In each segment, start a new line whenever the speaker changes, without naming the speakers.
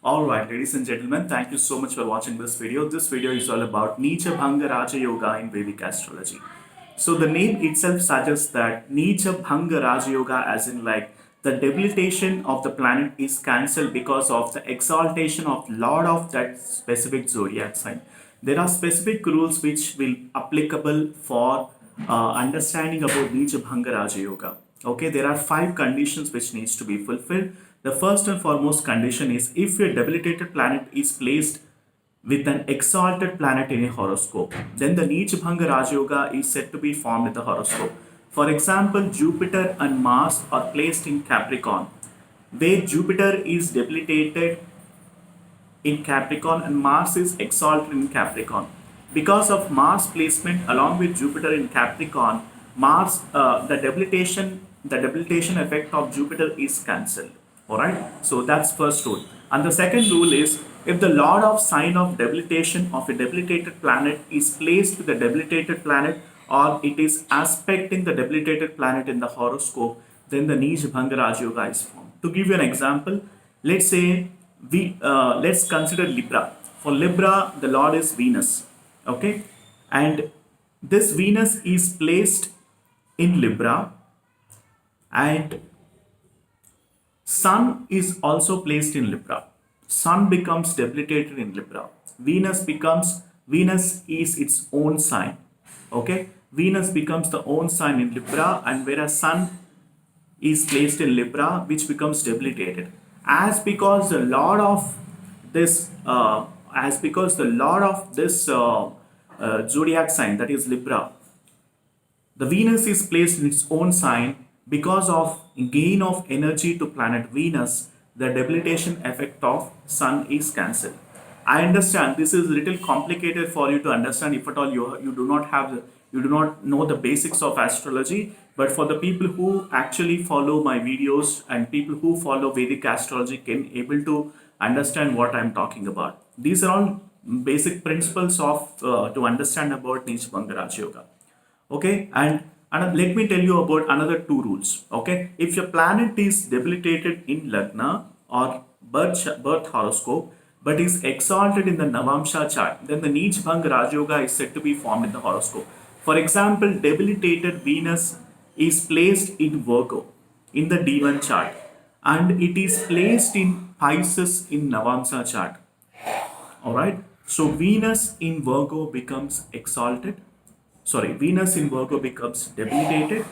Alright, ladies and gentlemen, thank you so much for watching this video. This video is all about Neecha Bhanga Raja Yoga in Vedic Astrology. So the name itself suggests that Neecha Bhanga Raja Yoga, as in like the debilitation of the planet is cancelled because of the exaltation of Lord of that specific zodiac sign. There are specific rules which will applicable for understanding about Neecha Bhanga Raja Yoga. Okay, there are 5 conditions which needs to be fulfilled. The first and foremost condition is if a debilitated planet is placed with an exalted planet in a horoscope, then the Neecha Bhanga Raja Yoga is said to be formed in the horoscope. For example, Jupiter and Mars are placed in Capricorn, where Jupiter is debilitated in Capricorn and Mars is exalted in Capricorn. Because of Mars placement along with Jupiter in Capricorn, Mars the debilitation effect of Jupiter is cancelled. Alright, so that's first rule. And the second rule is if the lord of sign of debilitation of a debilitated planet is placed with the debilitated planet or it is aspecting the debilitated planet in the horoscope, then the Neecha Bhanga Raja Yoga is formed. To give you an example, let's say let's consider Libra. For Libra, the lord is Venus. Okay, and this Venus is placed in Libra and Sun is also placed in Libra. Sun becomes debilitated in Libra. Venus is its own sign. Okay, Venus becomes the own sign in Libra, and whereas Sun is placed in Libra, which becomes debilitated. As because the lord of this, zodiac sign, that is Libra, the Venus is placed in its own sign. Because of gain of energy to planet Venus, the debilitation effect of Sun is cancelled. I understand this is a little complicated for you to understand if at all you do not know the basics of astrology, but for the people who actually follow my videos and people who follow Vedic astrology can able to understand what I am talking about. These are all basic principles of to understand about Neecha Bhanga Raja Yoga. Okay, and let me tell you about another 2 rules. Okay, if your planet is debilitated in Lagna or birth horoscope but is exalted in the Navamsha chart, then the Neecha Bhanga Raja Yoga is said to be formed in the horoscope. For example, debilitated Venus is placed in Virgo in the D1 chart and it is placed in Pisces in Navamsha chart. Alright, so Venus in Virgo becomes exalted. Venus in Virgo becomes debilitated,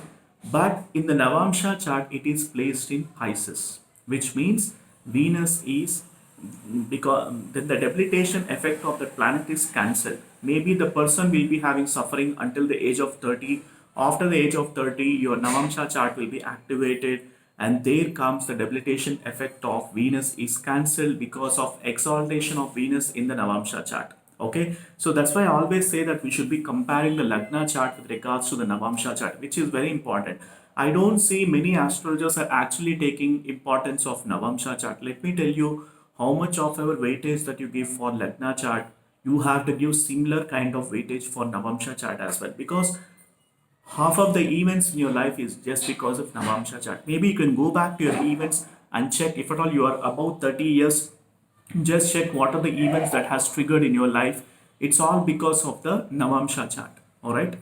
but in the Navamsha chart it is placed in Pisces, which means Venus is, because then the debilitation effect of the planet is cancelled. Maybe the person will be having suffering until the age of 30. After the age of 30, your Navamsha chart will be activated, and there comes the debilitation effect of Venus is cancelled because of exaltation of Venus in the Navamsha chart. Okay, so that's why I always say that we should be comparing the Lagna chart with regards to the Navamsha chart, which is very important. I don't see many astrologers are actually taking importance of Navamsha chart. Let me tell you how much of our weightage that you give for Lagna chart, you have to give similar kind of weightage for Navamsha chart as well, because half of the events in your life is just because of Navamsha chart. Maybe you can go back to your events and check if at all you are about 30 years. Just check what are the events that has triggered in your life. It's all because of the Navamsha chart. All right.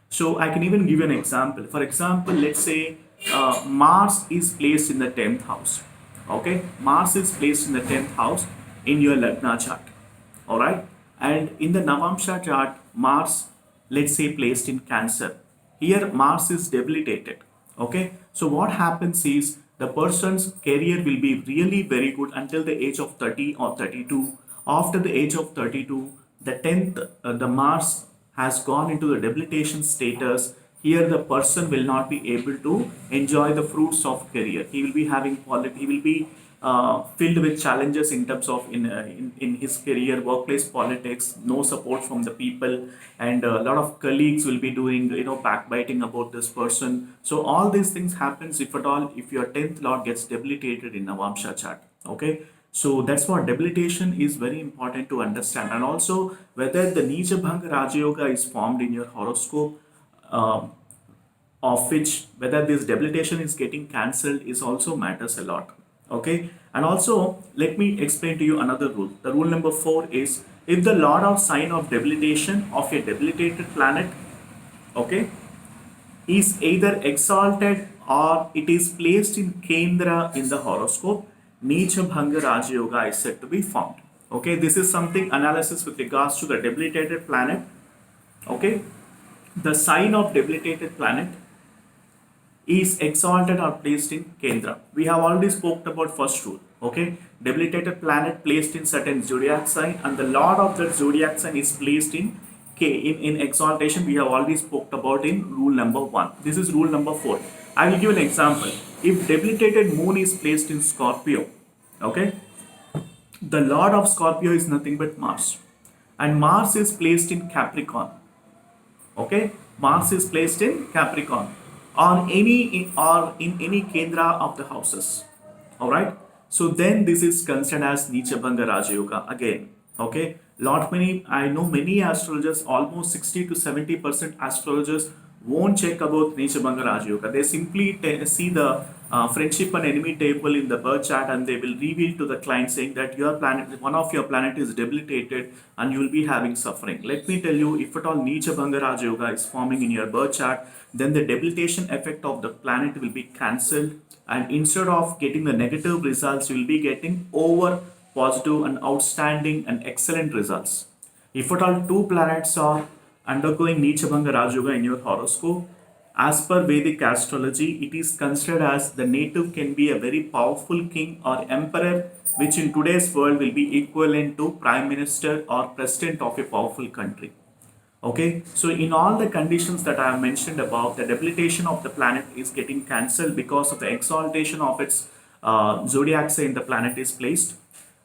So I can even give you an example. For example, let's say Mars is placed in the 10th house. Okay, Mars is placed in the 10th house in your Lagna chart. All right, and in the Navamsha chart, Mars, let's say, placed in Cancer. Here, Mars is debilitated. Okay, so what happens is the person's career will be really very good until the age of 30 or 32. After the age of 32, the 10th, the Mars has gone into the debilitation status. Here the person will not be able to enjoy the fruits of career. He will be having he will be filled with challenges in terms of in his career, workplace politics, no support from the people, and a lot of colleagues will be doing backbiting about this person. So all these things happens if at all if your 10th lord gets debilitated in Navamsha chart. Okay, so that's what debilitation is very important to understand, and also whether the Neecha Bhanga Raja Yoga is formed in your horoscope. Of which whether this debilitation is getting cancelled is also matters a lot. Okay, And also, let me explain to you another rule. The rule number 4 is if the lord of sign of debilitation of a debilitated planet, okay, is either exalted or it is placed in Kendra in the horoscope, Neecha Bhanga Raja Yoga is said to be formed. Okay, this is something analysis with regards to the debilitated planet. Okay, the sign of debilitated planet is exalted or placed in Kendra. We have already spoke about first rule. Okay, debilitated planet placed in certain zodiac sign, and the lord of that zodiac sign is placed in in exaltation. We have already spoke about in rule number 1. This is rule number 4. I will give an example. If debilitated moon is placed in Scorpio, okay, the lord of Scorpio is nothing but Mars, and Mars is placed in Capricorn. Okay, Mars is placed in Capricorn or in any Kendra of the houses. All right, so then this is considered as Neecha Bhanga Raja Yoga again. Okay, lot many, I know many astrologers, almost 60 to 70% astrologers won't check about Neecha Bhanga Raja Yoga. They simply see the friendship and enemy table in the birth chart, and they will reveal to the client saying that your planet, one of your planet is debilitated and you will be having suffering. Let me tell you, if at all Neecha Bhanga Raja Yoga is forming in your birth chart, then the debilitation effect of the planet will be cancelled, and instead of getting the negative results, you will be getting over positive and outstanding and excellent results. If at all two planets are undergoing Neecha Bhanga Raja Yoga in your horoscope, as per Vedic astrology, it is considered as the native can be a very powerful king or emperor, which in today's world will be equivalent to prime minister or president of a powerful country. Okay, so in all the conditions that I have mentioned above, the debilitation of the planet is getting cancelled because of the exaltation of its zodiac sign the planet is placed.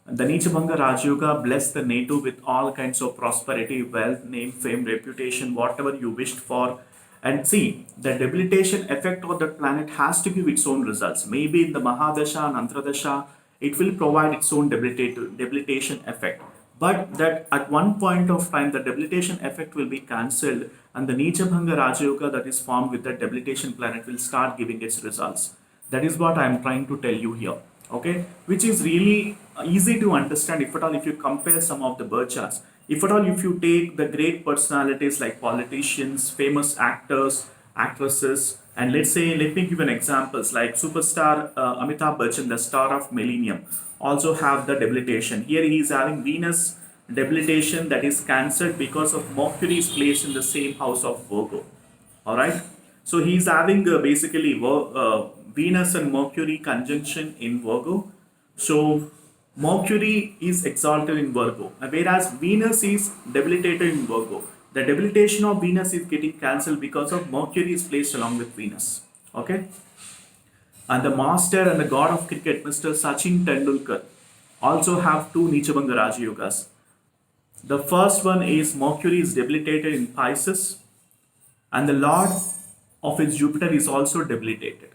The Neecha Bhanga Raj Yoga bless the native with all kinds of prosperity, wealth, name, fame, reputation, whatever you wished for. And see, the debilitation effect of the planet has to give its own results. Maybe in the Mahadasha and Antradasha, it will provide its own debilitation effect. But that at one point of time, the debilitation effect will be cancelled, and the Neecha Bhanga Raja Yoga that is formed with the debilitation planet will start giving its results. That is what I am trying to tell you here. Okay, which is really easy to understand if at all if you compare some of the birth charts. If at all if you take the great personalities like politicians, famous actors, actresses, and let's say, let me give an examples like superstar Amitabh Bachchan, the star of Millennium, also have the debilitation. Here he is having Venus debilitation that is cancelled because of Mercury is placed in the same house of Virgo. All right, so he is having basically Venus and Mercury conjunction in Virgo. So Mercury is exalted in Virgo, whereas Venus is debilitated in Virgo. The debilitation of Venus is getting cancelled because of Mercury is placed along with Venus. Okay, and the master and the god of cricket, Mr. Sachin Tendulkar, also have two Neecha Bhanga Raja Yogas. The first one is Mercury is debilitated in Pisces, and the lord of its Jupiter is also debilitated.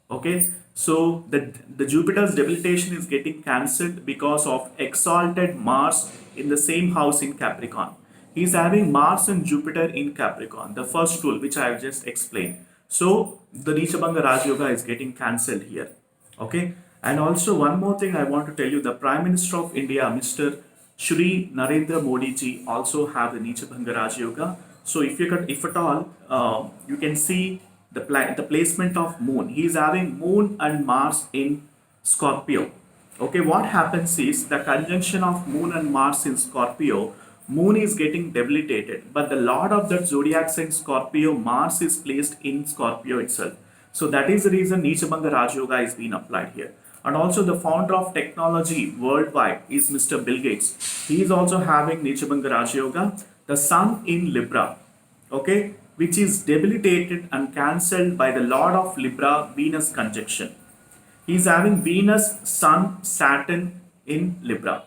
Okay, so the Jupiter's debilitation is getting cancelled because of exalted Mars in the same house in Capricorn. He is having Mars and Jupiter in Capricorn, the first rule which I have just explained. So the Neecha Bhanga Raja Yoga is getting cancelled here. Okay, and also one more thing I want to tell you, the Prime Minister of India, Mr. Shri Narendra Modi ji, also have the Neecha Bhanga Raja Yoga. So if at all you can see the placement of moon, he is having moon and Mars in Scorpio. Okay, what happens is the conjunction of moon and Mars in Scorpio, moon is getting debilitated, but the lord of that zodiac sign Scorpio, Mars, is placed in Scorpio itself. So that is the reason Neecha Bhanga Raja Yoga is being applied here. And also the founder of technology worldwide is Mr. Bill Gates. He is also having Neecha Bhanga Raja Yoga. The sun in Libra, okay, which is debilitated and cancelled by the lord of Libra, Venus conjunction. He is having Venus, Sun, Saturn in Libra.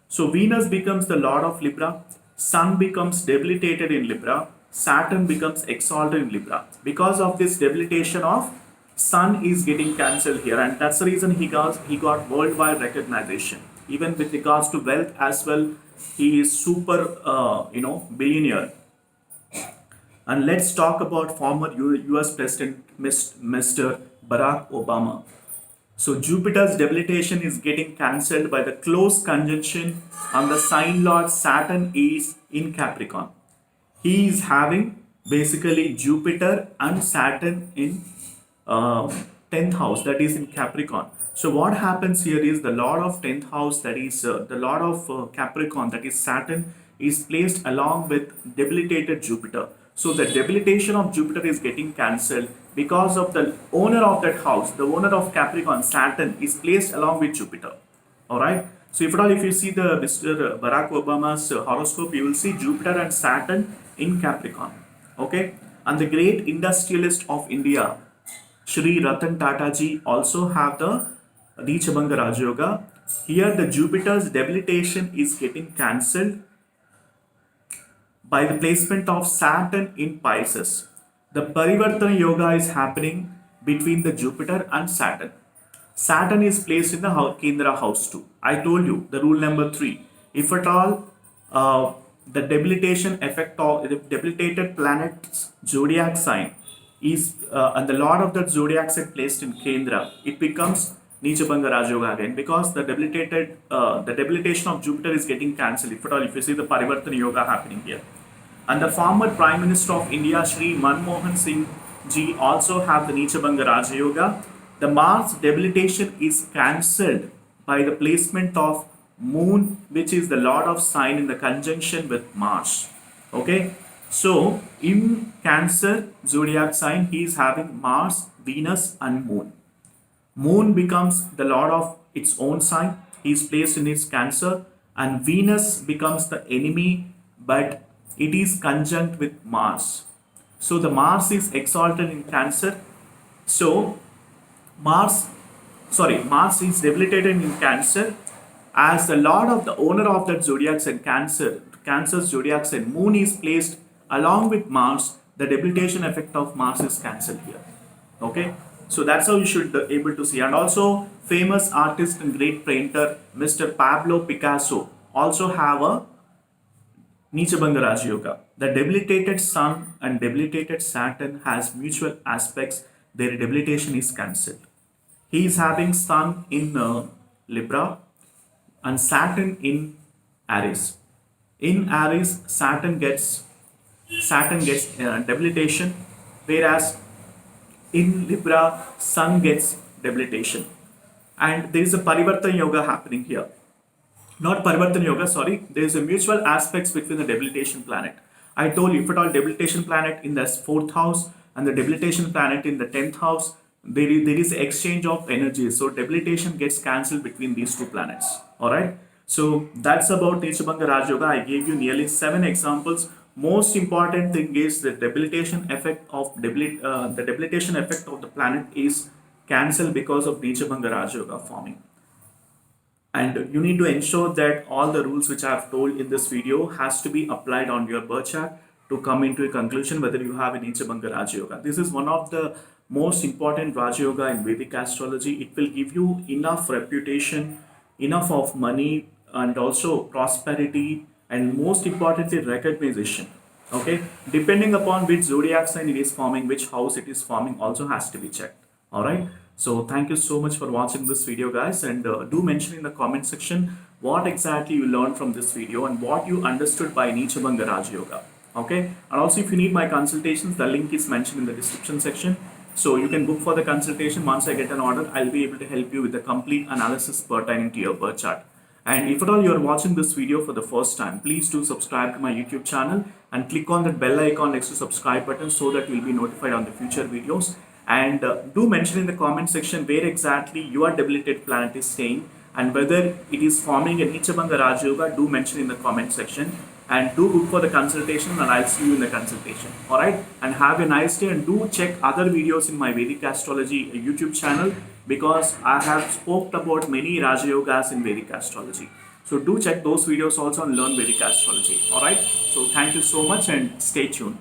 So Venus becomes the lord of Libra, Sun becomes debilitated in Libra, Saturn becomes exalted in Libra. Because of this debilitation of Sun is getting cancelled here, and that's the reason he got worldwide recognition. Even with regards to wealth as well, he is super billionaire. And let's talk about former US President Mr. Barack Obama. So Jupiter's debilitation is getting cancelled by the close conjunction on the sign lord Saturn is in Capricorn. He is having basically Jupiter and Saturn in 10th house, that is in Capricorn. So what happens here is the lord of 10th house, that is the lord of Capricorn, that is Saturn, is placed along with debilitated Jupiter. So the debilitation of Jupiter is getting cancelled because of the owner of that house, the owner of Capricorn, Saturn, is placed along with Jupiter. All right. So if you see the Mr. Barack Obama's horoscope, you will see Jupiter and Saturn in Capricorn. Okay. And the great industrialist of India, Shri Ratan Tata ji, also have the Neecha Bhanga Raja Yoga. Here the Jupiter's debilitation is getting cancelled by the placement of Saturn in Pisces. The Parivartana Yoga is happening between the Jupiter and Saturn. Saturn is placed in the Kendra house 2. I told you the rule number 3. If at all the debilitation effect of the debilitated planet's zodiac sign is and the lord of that zodiac sign placed in Kendra, it becomes Neecha Bhanga Raja Yoga again, because the debilitation of Jupiter is getting cancelled. If at all, if you see the Parivartana Yoga happening here. And the former Prime Minister of India, Shri Manmohan Singh ji, also have the Neecha Bhanga Raja Yoga. The Mars debilitation is cancelled by the placement of Moon, which is the Lord of Sign, in the conjunction with Mars. Okay, so in Cancer zodiac sign, he is having Mars, Venus, and Moon. Moon becomes the Lord of its own sign. He is placed in its Cancer, and Venus becomes the enemy, but it is conjunct with Mars. So the Mars is exalted in Cancer. So Mars is debilitated in Cancer, as the lord of the owner of that zodiac sign, Cancer's zodiac sign, Moon, is placed along with Mars. The debilitation effect of Mars is cancelled here. Okay, so that's how you should be able to see. And also famous artist and great painter Mr. Pablo Picasso also have a Neecha Bhanga Raja Yoga. The debilitated Sun and debilitated Saturn has mutual aspects. Their debilitation is cancelled. He is having Sun in Libra and Saturn in Aries. In Aries, Saturn gets debilitation, whereas in Libra, Sun gets debilitation. And there is a Parivartana Yoga happening here. Not Parivartana Yoga, sorry. There is a mutual aspects between the debilitation planet. I told you, if at all debilitation planet in the 4th house and the debilitation planet in the 10th house, there is exchange of energies. So debilitation gets cancelled between these two planets. Alright. So that's about Neecha Bhanga Raja Yoga. I gave you nearly 7 examples. Most important thing is the debilitation effect of the planet is cancelled because of Neecha Bhanga Raja Yoga forming. And you need to ensure that all the rules which I have told in this video has to be applied on your birth chart to come into a conclusion whether you have a Neecha Bhanga Raja Yoga. This is one of the most important Raja Yoga in Vedic astrology. It will give you enough reputation, enough of money, and also prosperity, and most importantly recognition. Okay, depending upon which zodiac sign it is forming, which house it is forming, also has to be checked. All right. So thank you so much for watching this video, guys, and do mention in the comment section what exactly you learned from this video and what you understood by Neecha Bhanga Raja Yoga. Okay, and also if you need my consultations, the link is mentioned in the description section. So you can book for the consultation. Once I get an order, I'll be able to help you with the complete analysis pertaining to your birth chart. And if at all you are watching this video for the first time, please do subscribe to my YouTube channel and click on that bell icon next to subscribe button so that you will be notified on the future videos. And do mention in the comment section where exactly your debilitated planet is staying and whether it is forming a Neecha Bhanga Raja Yoga. Do mention in the comment section and do book for the consultation, and I'll see you in the consultation. Alright, and have a nice day, and do check other videos in my Vedic Astrology YouTube channel, because I have spoke about many Raja Yogas in Vedic Astrology. So do check those videos also and learn Vedic Astrology. Alright, so thank you so much and stay tuned.